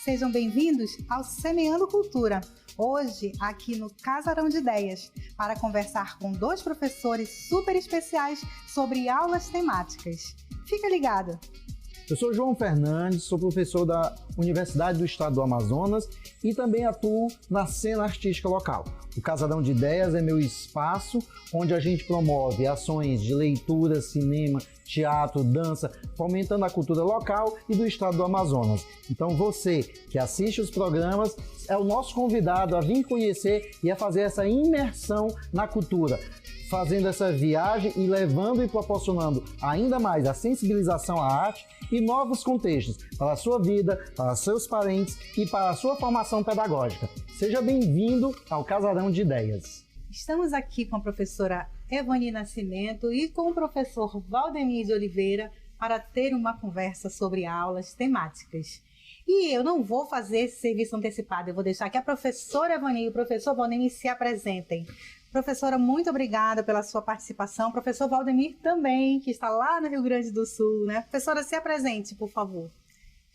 Sejam bem-vindos ao Semeando Cultura, hoje aqui no Casarão de Ideias, para conversar com dois professores super especiais sobre aulas temáticas. Fica ligado! Eu sou João Fernandes, sou professor da Universidade do Estado do Amazonas e também atuo na cena artística local. O Casarão de Ideias é meu espaço onde a gente promove ações de leitura, cinema, teatro, dança, fomentando a cultura local e do Estado do Amazonas. Então você que assiste os programas é o nosso convidado a vir conhecer e a fazer essa imersão na cultura, fazendo essa viagem e levando e proporcionando ainda mais a sensibilização à arte e novos contextos para a sua vida, para seus parentes e para a sua formação pedagógica. Seja bem-vindo ao Casarão de Ideias. Estamos aqui com a professora Evani Nascimento e com o professor Valdemir de Oliveira para ter uma conversa sobre aulas temáticas. E eu não vou fazer esse serviço antecipado, eu vou deixar que a professora Evani e o professor Valdemir se apresentem. Professora, muito obrigada pela sua participação. Professor Valdemir também, que está lá no Rio Grande do Sul, né? Professora, se apresente, por favor.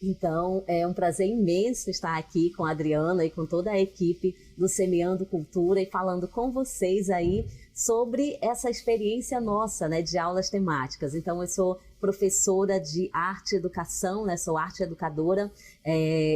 Então, é um prazer imenso estar aqui com a Adriana e com toda a equipe do Semeando Cultura e falando com vocês aí sobre essa experiência nossa, né, de aulas temáticas. Então, eu sou professora de arte e educação, né, sou arte educadora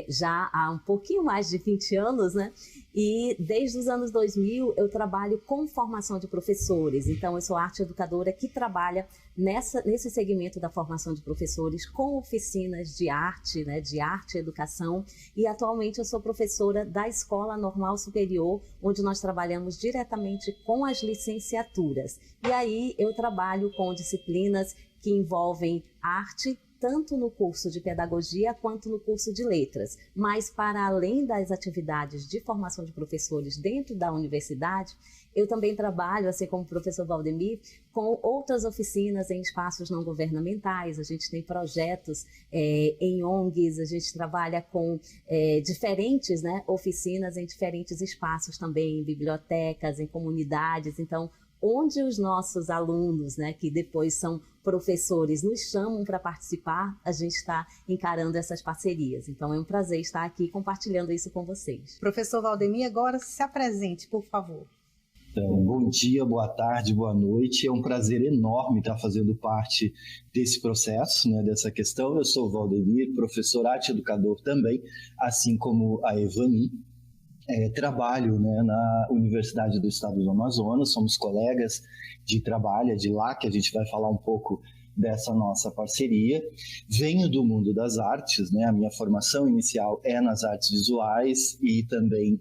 já há um pouquinho mais de 20 anos, né, e desde os anos 2000 eu trabalho com formação de professores. Então, eu sou arte educadora que trabalha nesse segmento da formação de professores com oficinas de arte, né, de arte e educação, e atualmente eu sou professora da Escola Normal Superior, onde nós trabalhamos diretamente com as licenciaturas. E aí eu trabalho com disciplinas que envolvem arte, tanto no curso de pedagogia quanto no curso de letras. Mas para além das atividades de formação de professores dentro da universidade, eu também trabalho, assim como o professor Valdemir, com outras oficinas em espaços não governamentais. A gente tem projetos em ONGs, a gente trabalha com diferentes, né, oficinas em diferentes espaços também, em bibliotecas, em comunidades. Então, onde os nossos alunos, né, que depois são professores, nos chamam para participar, a gente está encarando essas parcerias. Então, é um prazer estar aqui compartilhando isso com vocês. Professor Valdemir, agora se apresente, por favor. Então, bom dia, boa tarde, boa noite. É um prazer enorme estar fazendo parte desse processo, né, dessa questão. Eu sou o Valdemir, professor arte educador também, assim como a Evani. Trabalho, né, na Universidade do Estado do Amazonas, somos colegas de trabalho, é de lá que a gente vai falar um pouco dessa nossa parceria. Venho do mundo das artes, né, a minha formação inicial é nas artes visuais e também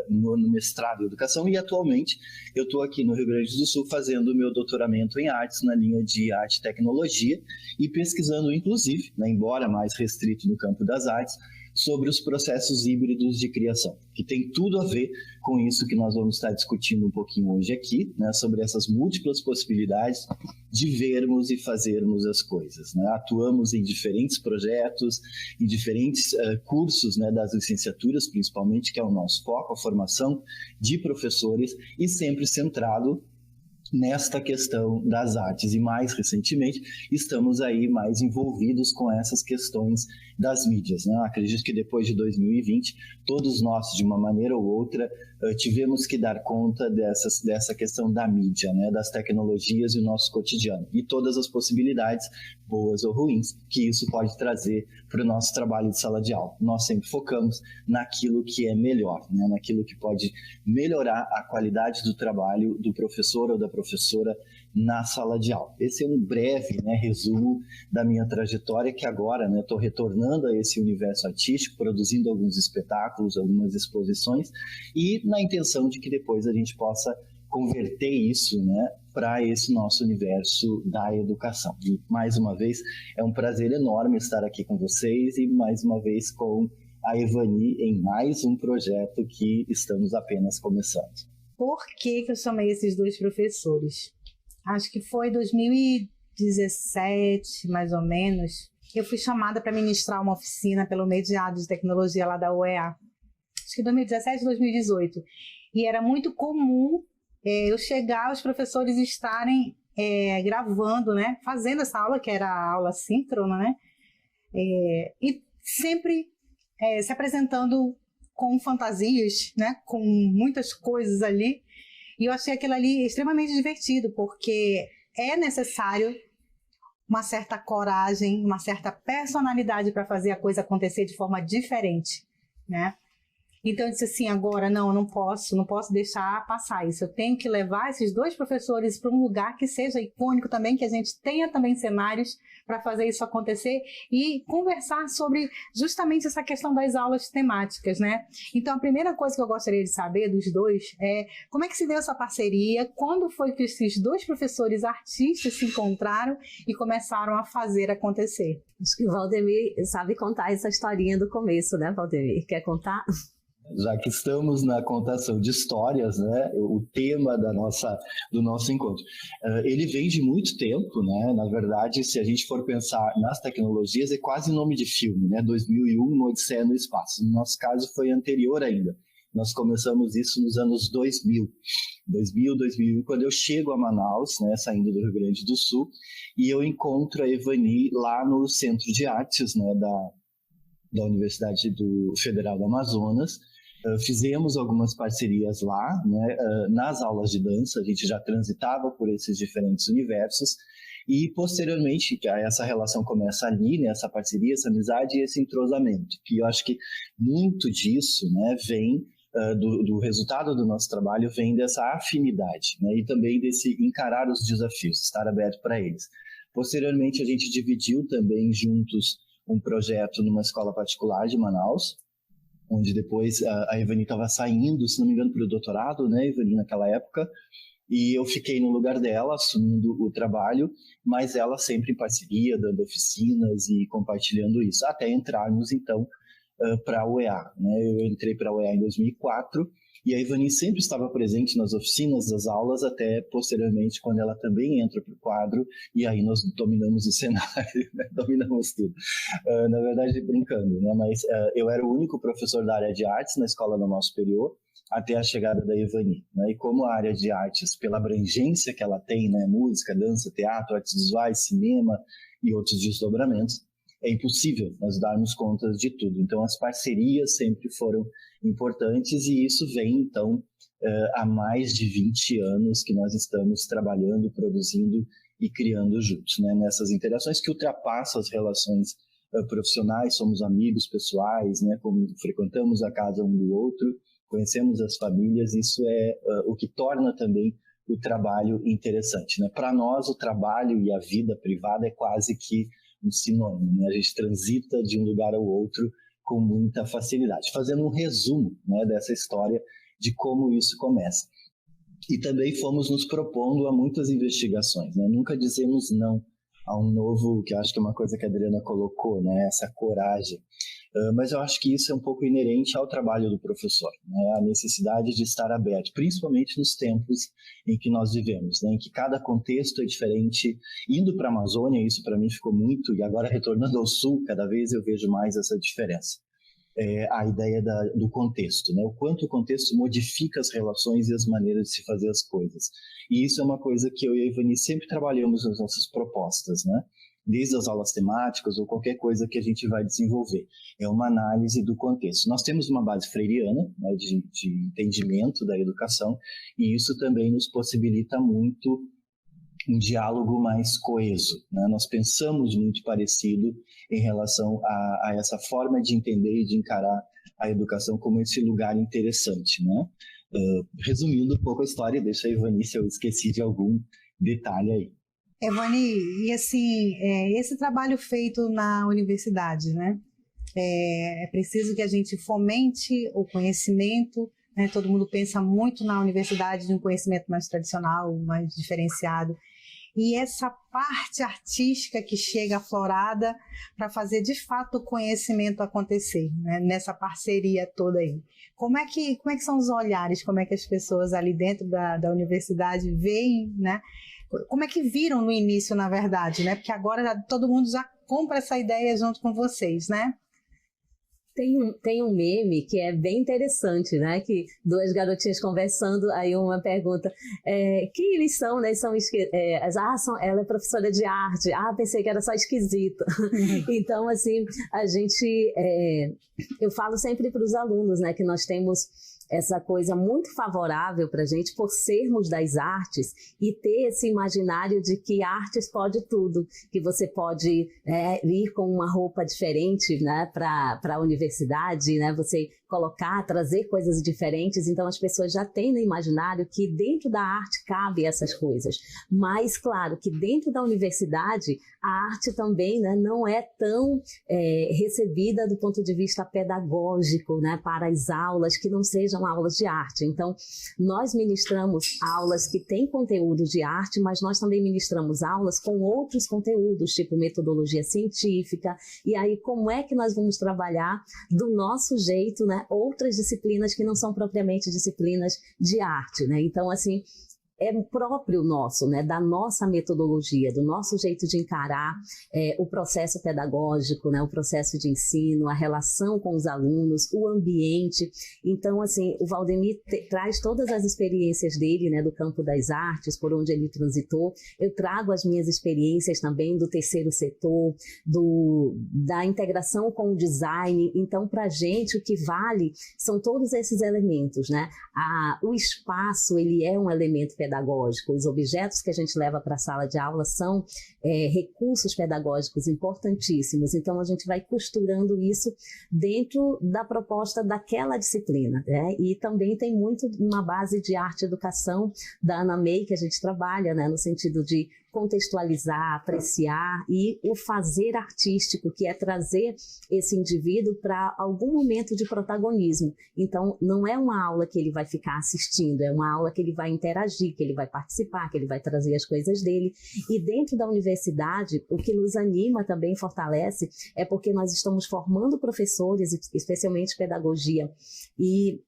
no mestrado em educação, e atualmente eu estou aqui no Rio Grande do Sul fazendo o meu doutoramento em artes na linha de arte e tecnologia e pesquisando, inclusive, né, embora mais restrito no campo das artes, sobre os processos híbridos de criação, que tem tudo a ver com isso que nós vamos estar discutindo um pouquinho hoje aqui, né, sobre essas múltiplas possibilidades de vermos e fazermos as coisas, né? Atuamos em diferentes projetos, em diferentes cursos, né, das licenciaturas, principalmente, que é o nosso foco, a formação de professores, e sempre centrado nesta questão das artes, e mais recentemente estamos aí mais envolvidos com essas questões das mídias, né? Acredito que depois de 2020 todos nós, de uma maneira ou outra, tivemos que dar conta dessa questão da mídia, né? Das tecnologias e o nosso cotidiano, e todas as possibilidades, boas ou ruins, que isso pode trazer para o nosso trabalho de sala de aula. Nós sempre focamos naquilo que é melhor, né? Naquilo que pode melhorar a qualidade do trabalho do professor ou da professora na sala de aula. Esse é um breve, né, resumo da minha trajetória, que agora estou retornando a esse universo artístico, produzindo alguns espetáculos, algumas exposições, e na intenção de que depois a gente possa converter isso, né, para esse nosso universo da educação. E, mais uma vez, é um prazer enorme estar aqui com vocês e, mais uma vez, com a Evani em mais um projeto que estamos apenas começando. Por que eu chamei esses dois professores? Acho que foi 2017, mais ou menos. Eu fui chamada para ministrar uma oficina pelo Mediado de Tecnologia lá da UEA. Acho que 2017, 2018. E era muito comum eu chegar, os professores estarem gravando, né? Fazendo essa aula, que era a aula síncrona, né? E sempre se apresentando com fantasias, né, com muitas coisas ali, e eu achei aquilo ali extremamente divertido, porque é necessário uma certa coragem, uma certa personalidade para fazer a coisa acontecer de forma diferente, né? Então eu disse assim, agora não, eu não posso deixar passar isso. Eu tenho que levar esses 2 professores para um lugar que seja icônico também, que a gente tenha também cenários para fazer isso acontecer e conversar sobre justamente essa questão das aulas temáticas, né? Então a primeira coisa que eu gostaria de saber dos 2 é como é que se deu essa parceria, quando foi que esses 2 professores artistas se encontraram e começaram a fazer acontecer. Acho que o Valdemir sabe contar essa historinha do começo, né, Valdemir? Quer contar? Já que estamos na contação de histórias, né, o tema do nosso encontro, ele vem de muito tempo, né? Na verdade, se a gente for pensar nas tecnologias, é quase nome de filme, né? 2001, Uma Odisseia no Espaço. No nosso caso, foi anterior ainda. Nós começamos isso nos anos 2000, 2001, quando eu chego a Manaus, né, saindo do Rio Grande do Sul, e eu encontro a Evani lá no Centro de Artes, né, da Universidade Federal do Amazonas. Fizemos algumas parcerias lá, né, nas aulas de dança, a gente já transitava por esses diferentes universos, e posteriormente essa relação começa ali, né, essa parceria, essa amizade e esse entrosamento, que eu acho que muito disso, né, vem do resultado do nosso trabalho, vem dessa afinidade, né, e também desse encarar os desafios, estar aberto para eles. Posteriormente a gente dividiu também juntos um projeto numa escola particular de Manaus, onde depois a Evani estava saindo, se não me engano, para o doutorado, né, Evani, naquela época, e eu fiquei no lugar dela, assumindo o trabalho, mas ela sempre em parceria, dando oficinas e compartilhando isso, até entrarmos, então, para a UEA. Né? Eu entrei para a UEA em 2004, e a Evani sempre estava presente nas oficinas, das aulas, até posteriormente, quando ela também entra para o quadro, e aí nós dominamos o cenário, né? Dominamos tudo. Na verdade, brincando, né? Mas eu era o único professor da área de artes na Escola Normal Superior, até a chegada da Evani. Né? E como a área de artes, pela abrangência que ela tem, né? Música, dança, teatro, artes visuais, cinema e outros desdobramentos, é impossível nós darmos conta de tudo. Então, as parcerias sempre foram importantes e isso vem, então, há mais de 20 anos que nós estamos trabalhando, produzindo e criando juntos, né? Nessas interações que ultrapassam as relações profissionais, somos amigos pessoais, né? Como frequentamos a casa um do outro, conhecemos as famílias, isso é o que torna também o trabalho interessante, né? Para nós, o trabalho e a vida privada é quase que um sinônimo, né? A gente transita de um lugar ao outro com muita facilidade. Fazendo um resumo, né, dessa história de como isso começa. E também fomos nos propondo a muitas investigações, né? Nunca dizemos não a um novo, que eu acho que é uma coisa que a Adriana colocou, né? Essa coragem. Mas eu acho que isso é um pouco inerente ao trabalho do professor, né? A necessidade de estar aberto, principalmente nos tempos em que nós vivemos, né? Em que cada contexto é diferente. Indo para a Amazônia, isso para mim ficou muito, e agora retornando ao Sul, cada vez eu vejo mais essa diferença. A ideia do contexto, né? O quanto o contexto modifica as relações e as maneiras de se fazer as coisas. E isso é uma coisa que eu e a Evani sempre trabalhamos nas nossas propostas, né? Desde as aulas temáticas ou qualquer coisa que a gente vai desenvolver. É uma análise do contexto. Nós temos uma base freiriana, né, de entendimento da educação, e isso também nos possibilita muito um diálogo mais coeso, né? Nós pensamos muito parecido em relação a essa forma de entender e de encarar a educação como esse lugar interessante, né? Resumindo um pouco a história, deixa a Evani se eu esqueci de algum detalhe aí. Evani, e assim, esse trabalho feito na universidade, né? É preciso que a gente fomente o conhecimento, né? Todo mundo pensa muito na universidade de um conhecimento mais tradicional, mais diferenciado. E essa parte artística que chega aflorada para fazer de fato o conhecimento acontecer, né? Nessa parceria toda aí. Como é que são os olhares, como é que as pessoas ali dentro da universidade veem, né? Como é que viram no início, na verdade, né? Porque agora todo mundo já compra essa ideia junto com vocês, né? Tem um meme que é bem interessante, né? Que duas garotinhas conversando, aí uma pergunta, quem eles são, né? Ela é professora de arte. Pensei que era só esquisita. Então, assim, eu falo sempre para os alunos, né? Que nós temos essa coisa muito favorável para a gente por sermos das artes e ter esse imaginário de que artes pode tudo, que você pode ir com uma roupa diferente, né, para a universidade, né, você trazer coisas diferentes, então as pessoas já têm no imaginário que dentro da arte cabe essas coisas, mas claro que dentro da universidade a arte também, né, não é tão recebida do ponto de vista pedagógico, né, para as aulas que não sejam aulas de arte. Então nós ministramos aulas que têm conteúdo de arte, mas nós também ministramos aulas com outros conteúdos, tipo metodologia científica, e aí como é que nós vamos trabalhar do nosso jeito, né, outras disciplinas que não são propriamente disciplinas de arte, né? Então, assim, é próprio nosso, né, da nossa metodologia, do nosso jeito de encarar o processo pedagógico, né, o processo de ensino, a relação com os alunos, o ambiente. Então, assim, o Valdemir traz todas as experiências dele, né, do campo das artes, por onde ele transitou. Eu trago as minhas experiências também do terceiro setor, da integração com o design. Então, para a gente, o que vale são todos esses elementos, né? O espaço, ele é um elemento pedagógico. Os objetos que a gente leva para a sala de aula são recursos pedagógicos importantíssimos. Então, a gente vai costurando isso dentro da proposta daquela disciplina, né? E também tem muito uma base de arte e educação da Ana May, que a gente trabalha, né, no sentido de contextualizar, apreciar, e o fazer artístico, que é trazer esse indivíduo para algum momento de protagonismo. Então, não é uma aula que ele vai ficar assistindo, é uma aula que ele vai interagir, que ele vai participar, que ele vai trazer as coisas dele. E dentro da universidade, o que nos anima também, fortalece, é porque nós estamos formando professores, especialmente pedagogia e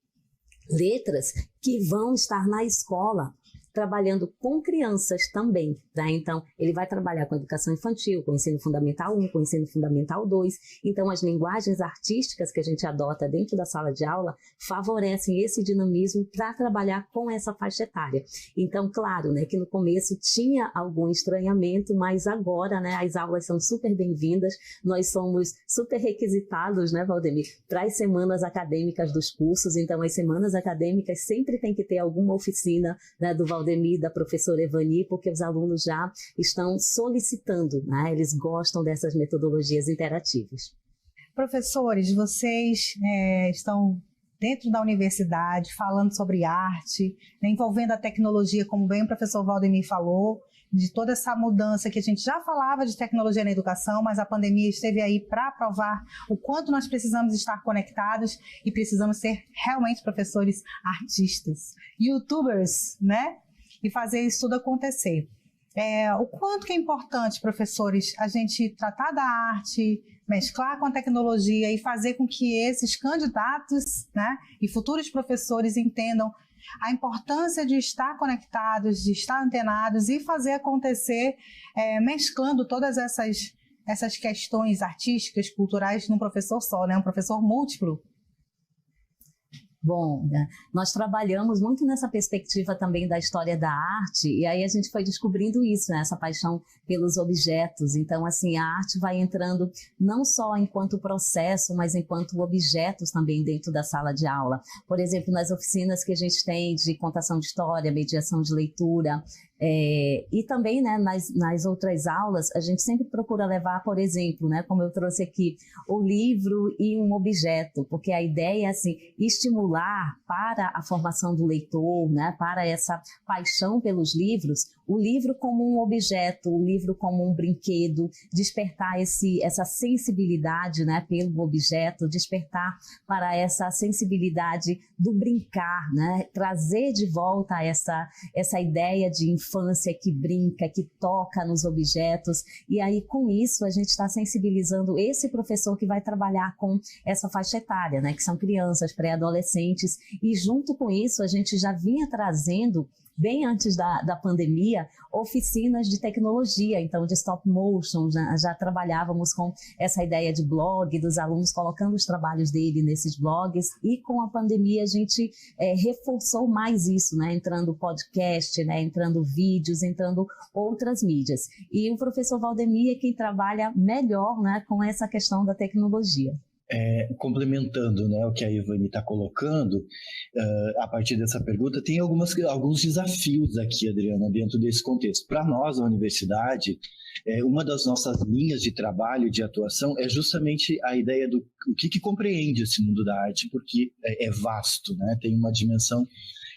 letras, que vão estar na escola trabalhando com crianças também, tá? Então, ele vai trabalhar com educação infantil, com ensino fundamental 1, com ensino fundamental 2. Então, as linguagens artísticas que a gente adota dentro da sala de aula favorecem esse dinamismo para trabalhar com essa faixa etária. Então, claro, né, que no começo tinha algum estranhamento, mas agora, né, as aulas são super bem-vindas, nós somos super requisitados, né, Valdemir, para as semanas acadêmicas dos cursos. Então, as semanas acadêmicas sempre tem que ter alguma oficina, né, do Valdemir, da professora Evani, porque os alunos já estão solicitando, né? Eles gostam dessas metodologias interativas. Professores, vocês estão dentro da universidade falando sobre arte, né, envolvendo a tecnologia, como bem o professor Valdemir falou, de toda essa mudança que a gente já falava de tecnologia na educação, mas a pandemia esteve aí para provar o quanto nós precisamos estar conectados e precisamos ser realmente professores artistas, youtubers, né? E fazer isso tudo acontecer. O quanto que é importante, professores, a gente tratar da arte, mesclar com a tecnologia e fazer com que esses candidatos, né, e futuros professores entendam a importância de estar conectados, de estar antenados e fazer acontecer, mesclando todas essas questões artísticas, culturais num professor só, né, um professor múltiplo. Bom, né? Nós trabalhamos muito nessa perspectiva também da história da arte, e aí a gente foi descobrindo isso, né? Essa paixão pelos objetos. Então, assim, a arte vai entrando não só enquanto processo, mas enquanto objetos também dentro da sala de aula. Por exemplo, nas oficinas que a gente tem de contação de história, mediação de leitura, e também, né, nas outras aulas, a gente sempre procura levar, por exemplo, né, como eu trouxe aqui, o livro e um objeto, porque a ideia é assim, estimular para a formação do leitor, né, para essa paixão pelos livros, o livro como um objeto, o livro como um brinquedo, despertar essa sensibilidade, né, pelo objeto, despertar para essa sensibilidade do brincar, né, trazer de volta essa ideia de infância que brinca, que toca nos objetos, e aí com isso a gente está sensibilizando esse professor que vai trabalhar com essa faixa etária, né, que são crianças, pré-adolescentes, e junto com isso a gente já vinha trazendo bem antes da pandemia, oficinas de tecnologia, então de stop motion, já trabalhávamos com essa ideia de blog, dos alunos colocando os trabalhos dele nesses blogs, e com a pandemia a gente reforçou mais isso, né? Entrando podcast, né? Entrando vídeos, entrando outras mídias. E o professor Valdemir é quem trabalha melhor, né, com essa questão da tecnologia. Complementando, né, o que a Ivani está colocando, a partir dessa pergunta, tem alguns desafios aqui, Adriana, dentro desse contexto. Para nós, a universidade, uma das nossas linhas de trabalho, de atuação, é justamente a ideia do o que compreende esse mundo da arte, porque é vasto, né, tem uma dimensão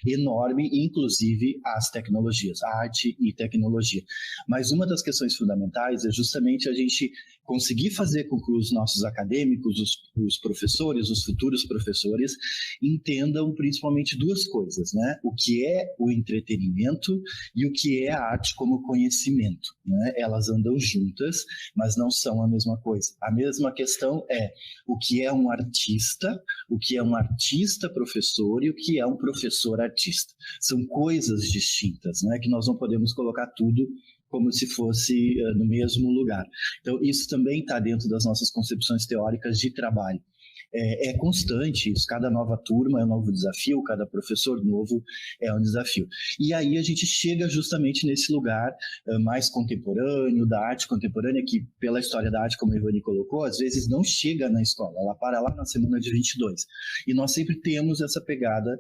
enorme, inclusive as tecnologias, a arte e tecnologia. Mas uma das questões fundamentais é justamente a gente conseguir fazer com que os nossos acadêmicos, os professores, os futuros professores, entendam principalmente duas coisas, né? O que é o entretenimento e o que é a arte como conhecimento, né? Elas andam juntas, mas não são a mesma coisa. A mesma questão é o que é um artista professor e o que é um professor artista. São coisas distintas, né? Que nós não podemos colocar tudo como se fosse no mesmo lugar. Então, isso também está dentro das nossas concepções teóricas de trabalho. É constante isso, cada nova turma é um novo desafio, cada professor novo é um desafio. E aí a gente chega justamente nesse lugar mais contemporâneo, da arte contemporânea, que pela história da arte, como a Ivani colocou, às vezes não chega na escola, ela para lá na semana de 22. E nós sempre temos essa pegada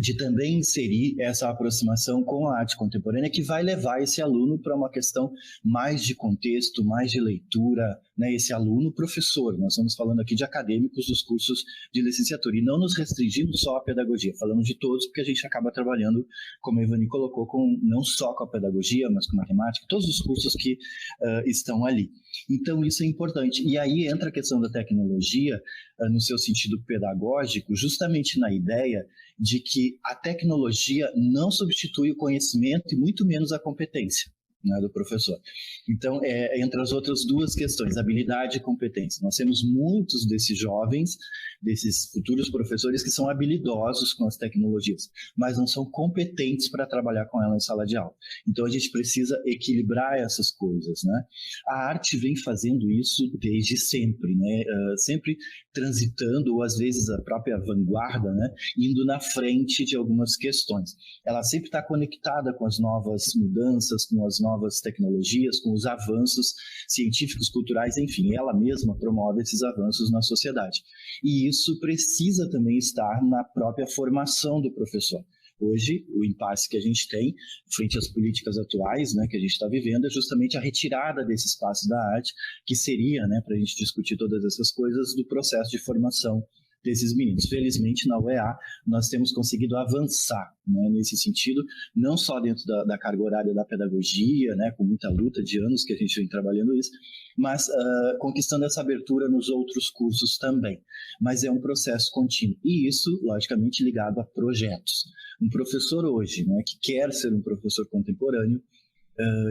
de também inserir essa aproximação com a arte contemporânea, que vai levar esse aluno para uma questão mais de contexto, mais de leitura, né? Esse aluno professor, nós estamos falando aqui de acadêmicos dos cursos de licenciatura, e não nos restringindo só à pedagogia, falando de todos, porque a gente acaba trabalhando, como a Ivani colocou, não só com a pedagogia, mas com matemática, todos os cursos que estão ali. Então, isso é importante. E aí entra a questão da tecnologia, no seu sentido pedagógico, justamente na ideia de que a tecnologia não substitui o conhecimento e muito menos a competência, né, do professor. Então, entre as outras duas questões, habilidade e competência. Nós temos muitos desses jovens, desses futuros professores que são habilidosos com as tecnologias, mas não são competentes para trabalhar com ela em sala de aula. Então, a gente precisa equilibrar essas coisas, né? A arte vem fazendo isso desde sempre, né? Sempre transitando, ou às vezes a própria vanguarda, né? Indo na frente de algumas questões. Ela sempre está conectada com as novas mudanças, com as novas tecnologias, com os avanços científicos, culturais, enfim, ela mesma promove esses avanços na sociedade. E isso precisa também estar na própria formação do professor. Hoje, o impasse que a gente tem frente às políticas atuais, né, que a gente está vivendo, é justamente a retirada desse espaço da arte, que seria, né, para a gente discutir todas essas coisas, do processo de formação desses meninos. Felizmente, na UEA, nós temos conseguido avançar, né, nesse sentido, não só dentro da carga horária da pedagogia, né, com muita luta de anos que a gente vem trabalhando isso, mas conquistando essa abertura nos outros cursos também. Mas é um processo contínuo. E isso, logicamente, ligado a projetos. Um professor hoje, né, que quer ser um professor contemporâneo,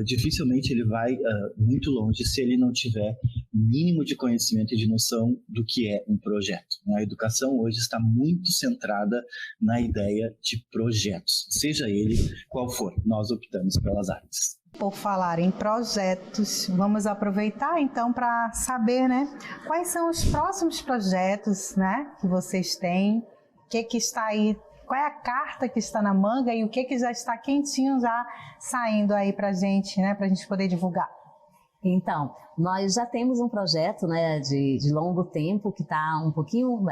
dificilmente ele vai muito longe se ele não tiver mínimo de conhecimento e de noção do que é um projeto. A educação hoje está muito centrada na ideia de projetos, seja ele qual for. Nós optamos pelas artes. Por falar em projetos, vamos aproveitar então para saber, né, quais são os próximos projetos, né, que vocês têm, o que está aí. Qual é a carta que está na manga e o que já está quentinho já saindo aí para a gente, né, para a gente poder divulgar? Então, nós já temos um projeto, né, de longo tempo que está um pouquinho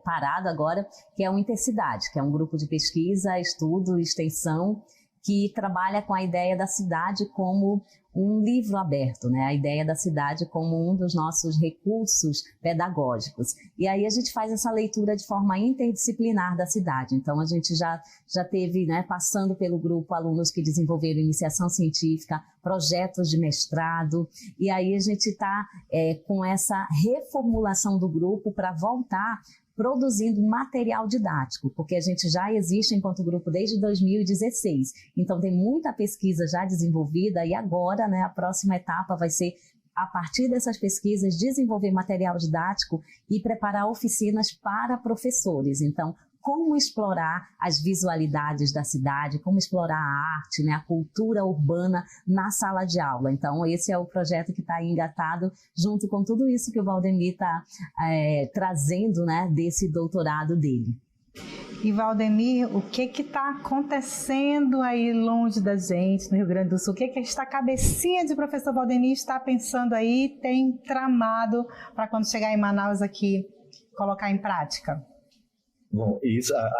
parado agora, que é o Intercidade, que é um grupo de pesquisa, estudo e extensão que trabalha com a ideia da cidade como um livro aberto, né? A ideia da cidade como um dos nossos recursos pedagógicos. E aí a gente faz essa leitura de forma interdisciplinar da cidade. Então a gente já teve, né, passando pelo grupo, alunos que desenvolveram iniciação científica, projetos de mestrado, e aí a gente está com essa reformulação do grupo para voltar produzindo material didático, porque a gente já existe enquanto grupo desde 2016. Então tem muita pesquisa já desenvolvida e agora, né, a próxima etapa vai ser, a partir dessas pesquisas, desenvolver material didático e preparar oficinas para professores. Então, como explorar as visualidades da cidade, como explorar a arte, né, a cultura urbana na sala de aula. Então, esse é o projeto que está engatado junto com tudo isso que o Valdemir está trazendo, né, desse doutorado dele. E Valdemir, o que está acontecendo aí longe da gente, no Rio Grande do Sul? O que esta cabecinha de professor Valdemir está pensando aí, tem tramado para quando chegar em Manaus aqui, colocar em prática? Bom,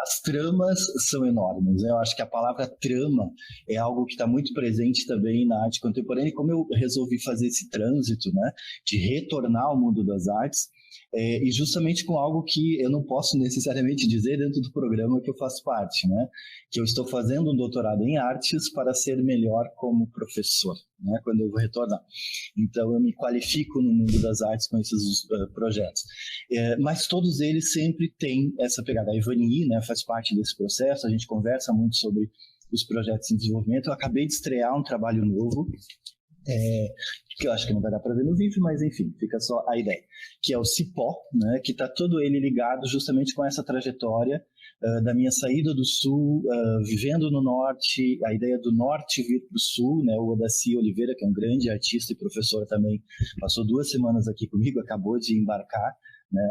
as tramas são enormes, né? Eu acho que a palavra trama é algo que está muito presente também na arte contemporânea, e como eu resolvi fazer esse trânsito, né, de retornar ao mundo das artes, e justamente com algo que eu não posso necessariamente dizer dentro do programa que eu faço parte, né? Que eu estou fazendo um doutorado em artes para ser melhor como professor, né? Quando eu vou retornar. Então, eu me qualifico no mundo das artes com esses projetos. Mas todos eles sempre têm essa pegada. A Ivani, né, faz parte desse processo, a gente conversa muito sobre os projetos em desenvolvimento. Eu acabei de estrear um trabalho novo, que eu acho que não vai dar para ver no vídeo, mas enfim, fica só a ideia, que é o Cipó, né, que está todo ele ligado justamente com essa trajetória da minha saída do Sul, vivendo no Norte, a ideia do Norte vir para o Sul, né, o Odaci Oliveira, que é um grande artista e professor também, passou 2 semanas aqui comigo, acabou de embarcar, né,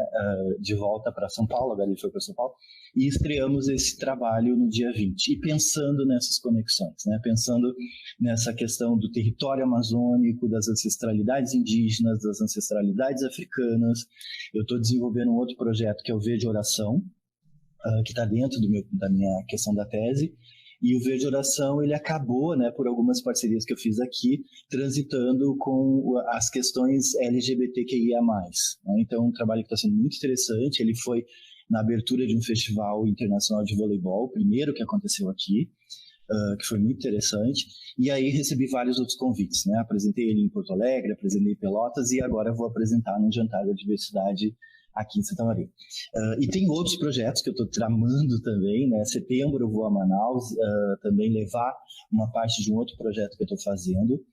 de volta para São Paulo, agora ele foi para São Paulo, e estreamos esse trabalho no dia 20, e pensando nessas conexões, né, pensando nessa questão do território amazônico, das ancestralidades indígenas, das ancestralidades africanas. Eu estou desenvolvendo um outro projeto que é o Verde Oração, que está dentro da minha questão da tese, e o Verde Oração, ele acabou, né, por algumas parcerias que eu fiz aqui, transitando com as questões LGBTQIA+. Né? Então, um trabalho que está sendo muito interessante. Ele foi na abertura de um festival internacional de voleibol, o primeiro que aconteceu aqui, que foi muito interessante. E aí recebi vários outros convites, né? Apresentei ele em Porto Alegre, apresentei em Pelotas, e agora vou apresentar no Jantar da Diversidade aqui em Santa Maria. E tem outros projetos que eu estou tramando também, né? Setembro eu vou a Manaus também levar uma parte de um outro projeto que eu estou fazendo,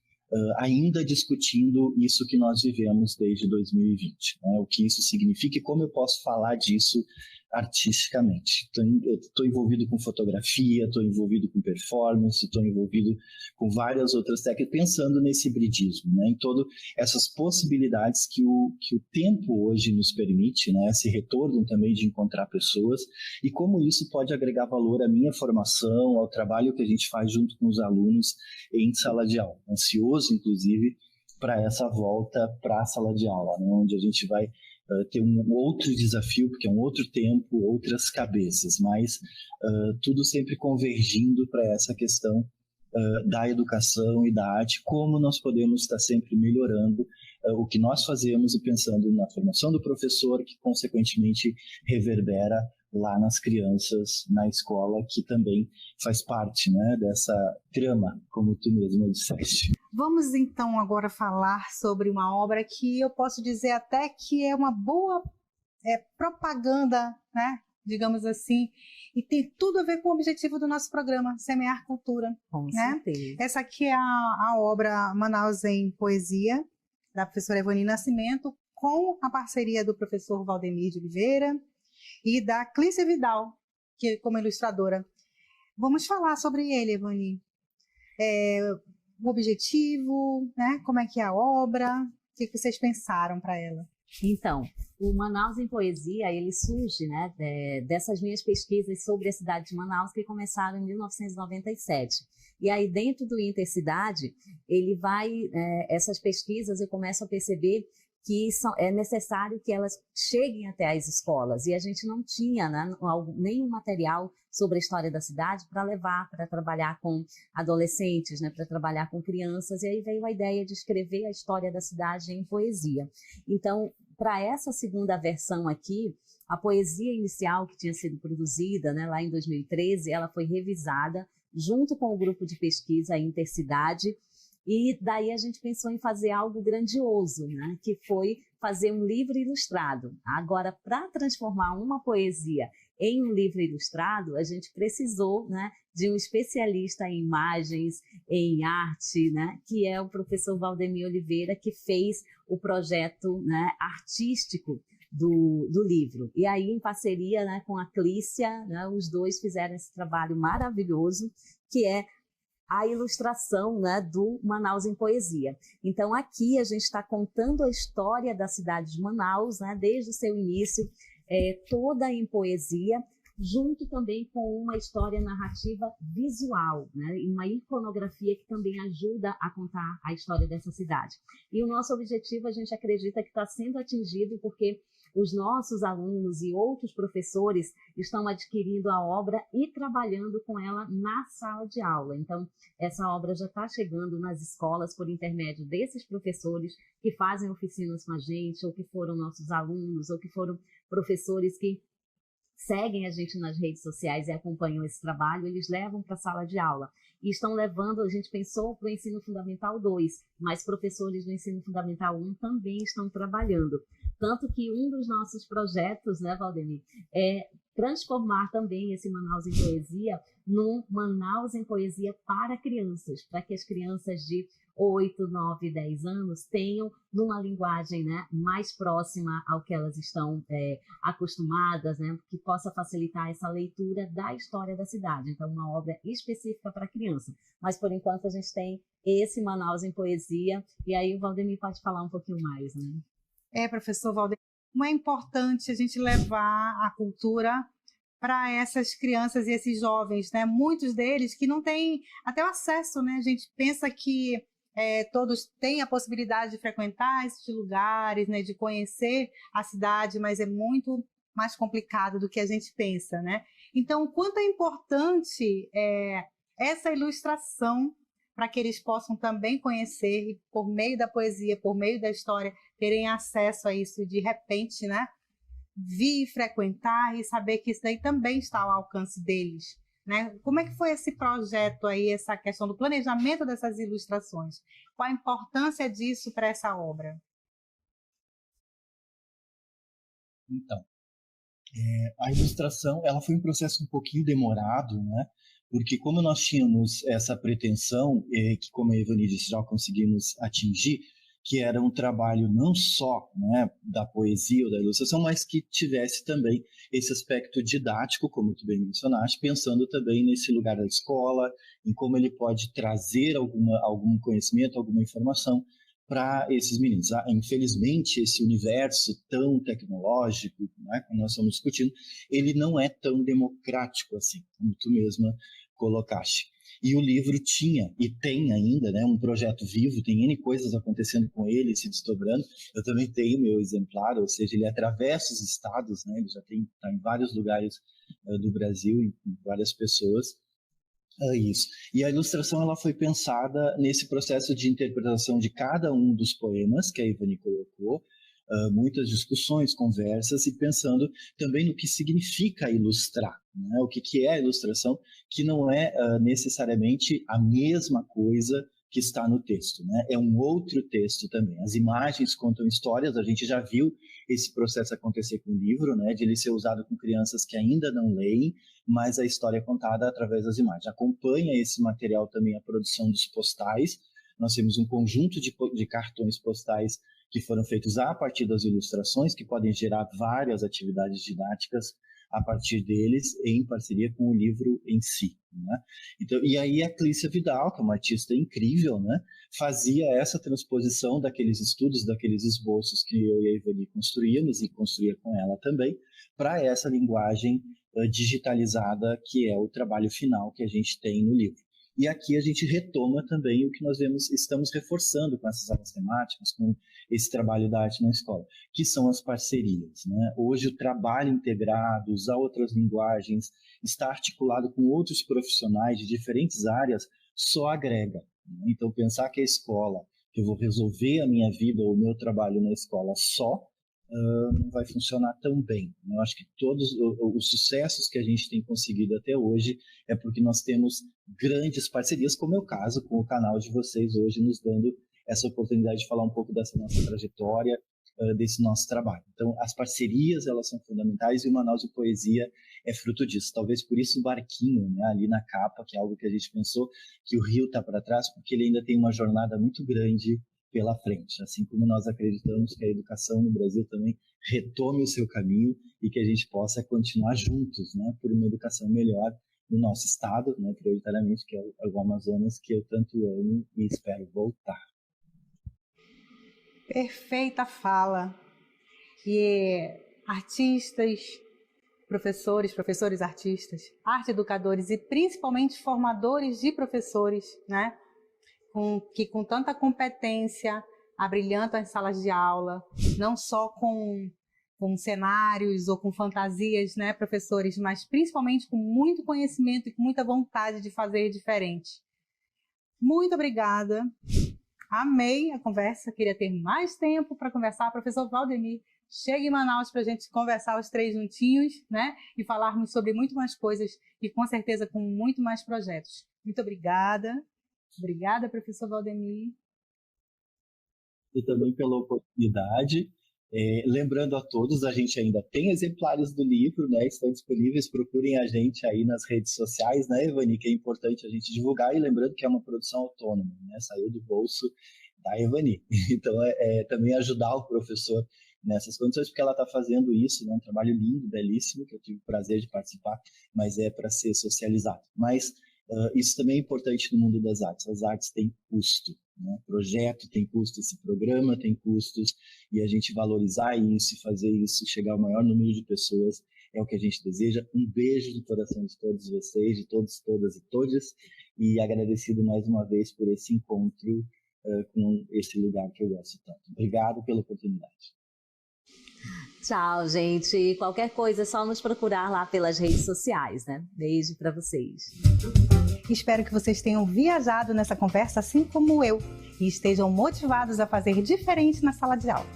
ainda discutindo isso que nós vivemos desde 2020, né? O que isso significa e como eu posso falar disso artisticamente. Estou envolvido com fotografia, estou envolvido com performance, estou envolvido com várias outras técnicas, pensando nesse hibridismo, né? Em todas essas possibilidades que o tempo hoje nos permite, né? Esse retorno também de encontrar pessoas, e como isso pode agregar valor à minha formação, ao trabalho que a gente faz junto com os alunos em sala de aula. Ansioso, inclusive, para essa volta para a sala de aula, né? Onde a gente vai ter um outro desafio, porque é um outro tempo, outras cabeças, mas tudo sempre convergindo para essa questão da educação e da arte, como nós podemos estar sempre melhorando o que nós fazemos e pensando na formação do professor, que consequentemente reverbera lá nas crianças, na escola, que também faz parte, né, dessa trama, como tu mesmo disseste. Vamos então agora falar sobre uma obra que eu posso dizer até que é uma boa propaganda, né, digamos assim, e tem tudo a ver com o objetivo do nosso programa, Semear Cultura. Com né? certeza. Essa aqui é a obra Manaus em Poesia, da professora Ivani Nascimento, com a parceria do professor Valdemir de Oliveira e da Clícia Vidal, que como ilustradora. Vamos falar sobre ele, Ivani. O objetivo, né? Como é que é a obra, o que vocês pensaram para ela? Então, o Manaus em Poesia, ele surge, né, dessas minhas pesquisas sobre a cidade de Manaus, que começaram em 1997. E aí, dentro do Intercidade, essas pesquisas eu começo a perceber que é necessário que elas cheguem até as escolas. E a gente não tinha, né, nenhum material sobre a história da cidade para levar, para trabalhar com adolescentes, né, para trabalhar com crianças. E aí veio a ideia de escrever a história da cidade em poesia. Então, para essa segunda versão aqui, a poesia inicial que tinha sido produzida, né, lá em 2013, ela foi revisada junto com o grupo de pesquisa Intercidade. E daí a gente pensou em fazer algo grandioso, né? Que foi fazer um livro ilustrado. Agora, para transformar uma poesia em um livro ilustrado, a gente precisou, né, de um especialista em imagens, em arte, né, que é o professor Valdemir Oliveira, que fez o projeto, né, artístico do livro. E aí, em parceria, né, com a Clícia, né, os dois fizeram esse trabalho maravilhoso, que é a ilustração, né, do Manaus em Poesia. Então, aqui a gente está contando a história da cidade de Manaus, né, desde o seu início, toda em poesia, junto também com uma história narrativa visual, né, e uma iconografia que também ajuda a contar a história dessa cidade. E o nosso objetivo, a gente acredita que está sendo atingido porque os nossos alunos e outros professores estão adquirindo a obra e trabalhando com ela na sala de aula. Então, essa obra já está chegando nas escolas por intermédio desses professores que fazem oficinas com a gente, ou que foram nossos alunos, ou que foram professores que seguem a gente nas redes sociais e acompanham esse trabalho, eles levam para a sala de aula. E estão levando, a gente pensou para o Ensino Fundamental 2, mas professores do Ensino Fundamental 1 também estão trabalhando. Tanto que um dos nossos projetos, né, Valdemir, é transformar também esse Manaus em Poesia num Manaus em Poesia para crianças, para que as crianças de 8, 9, 10 anos tenham numa linguagem, né, mais próxima ao que elas estão acostumadas, né, que possa facilitar essa leitura da história da cidade. Então, uma obra específica para criança. Mas, por enquanto, a gente tem esse Manaus em Poesia, e aí o Valdemir pode falar um pouquinho mais, né? Professor Valdemir, como é importante a gente levar a cultura para essas crianças e esses jovens, né? Muitos deles que não têm até o acesso, né? A gente pensa que todos têm a possibilidade de frequentar esses lugares, né? De conhecer a cidade, mas é muito mais complicado do que a gente pensa, né? Então, o quanto é importante essa ilustração para que eles possam também conhecer e, por meio da poesia, por meio da história, terem acesso a isso de repente, né? Vir frequentar e saber que isso daí também está ao alcance deles, né? Como é que foi esse projeto aí, essa questão do planejamento dessas ilustrações? Qual a importância disso para essa obra? Então, a ilustração, ela foi um processo um pouquinho demorado, né? Porque como nós tínhamos essa pretensão, que como a Ivani disse, já conseguimos atingir, que era um trabalho não só, né, da poesia ou da ilustração, mas que tivesse também esse aspecto didático, como tu bem mencionaste, pensando também nesse lugar da escola, em como ele pode trazer algum conhecimento, alguma informação para esses meninos. Infelizmente, esse universo tão tecnológico, né, como nós estamos discutindo, ele não é tão democrático assim, como tu mesma colocaste. E o livro tinha, e tem ainda, né, um projeto vivo, tem N coisas acontecendo com ele, se desdobrando. Eu também tenho meu exemplar, ou seja, ele atravessa os estados, né, ele já está em vários lugares do Brasil, em várias pessoas. Isso. E a ilustração ela foi pensada nesse processo de interpretação de cada um dos poemas que a Ivani colocou, muitas discussões, conversas, e pensando também no que significa ilustrar, né? O que é a ilustração, que não é necessariamente a mesma coisa que está no texto, né? É um outro texto também. As imagens contam histórias, a gente já viu esse processo acontecer com o livro, né? De ele ser usado com crianças que ainda não leem, mas a história é contada através das imagens. Acompanha esse material também a produção dos postais. Nós temos um conjunto de cartões postais que foram feitos a partir das ilustrações, que podem gerar várias atividades didáticas a partir deles, em parceria com o livro em si, né? Então, e aí a Clícia Vidal, que é uma artista incrível, né, fazia essa transposição daqueles estudos, daqueles esboços que eu e a Ivani construímos, e construía com ela também, para essa linguagem digitalizada, que é o trabalho final que a gente tem no livro. E aqui a gente retoma também o que nós estamos reforçando com essas aulas temáticas, com esse trabalho da arte na escola, que são as parcerias, né? Hoje o trabalho integrado, usar outras linguagens, estar articulado com outros profissionais de diferentes áreas, só agrega, né? Então pensar que a escola, que eu vou resolver a minha vida ou o meu trabalho na escola só, não vai funcionar tão bem. Eu acho que todos os sucessos que a gente tem conseguido até hoje é porque nós temos grandes parcerias, como é o caso com o canal de vocês hoje, nos dando essa oportunidade de falar um pouco dessa nossa trajetória, desse nosso trabalho. Então, as parcerias, elas são fundamentais, e o Manaus de Poesia é fruto disso. Talvez por isso o barquinho, né, ali na capa, que é algo que a gente pensou, que o rio está para trás, porque ele ainda tem uma jornada muito grande pela frente, assim como nós acreditamos que a educação no Brasil também retome o seu caminho e que a gente possa continuar juntos, né, por uma educação melhor no nosso estado, né, prioritariamente, que é o Amazonas, que eu tanto amo e espero voltar. Perfeita fala. E artistas, professores artistas, arte educadores e principalmente formadores de professores, né, que com tanta competência abrilhantam as salas de aula, não só com cenários ou com fantasias, né, professores, mas principalmente com muito conhecimento e com muita vontade de fazer diferente. Muito obrigada. Amei a conversa, queria ter mais tempo para conversar. Professor Valdemir, chega em Manaus para a gente conversar os três juntinhos, né, e falarmos sobre muito mais coisas e com certeza com muito mais projetos. Muito obrigada. Obrigada, professor Valdemir. E também pela oportunidade. Lembrando a todos, a gente ainda tem exemplares do livro, né? Estão disponíveis, procurem a gente aí nas redes sociais, né, Evani, que é importante a gente divulgar, e lembrando que é uma produção autônoma, né? Saiu do bolso da Evani. Então, também ajudar o professor nessas condições, porque ela está fazendo isso, né? Um trabalho lindo, belíssimo, que eu tive o prazer de participar, mas é para ser socializado. Mas isso também é importante no mundo das artes. As artes têm custo, né? O projeto tem custo, esse programa tem custos, e a gente valorizar isso e fazer isso chegar ao maior número de pessoas é o que a gente deseja. Um beijo do coração de todos vocês, de todos, todas e todes, e agradecido mais uma vez por esse encontro com esse lugar que eu gosto tanto. Obrigado pela oportunidade. Tchau, gente. Qualquer coisa é só nos procurar lá pelas redes sociais, né? Beijo para vocês. Espero que vocês tenham viajado nessa conversa assim como eu e estejam motivados a fazer diferente na sala de aula.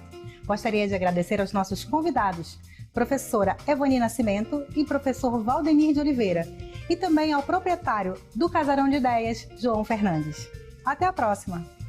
Gostaria de agradecer aos nossos convidados, professora Evani Nascimento e professor Valdemir de Oliveira, e também ao proprietário do Casarão de Ideias, João Fernandes. Até a próxima!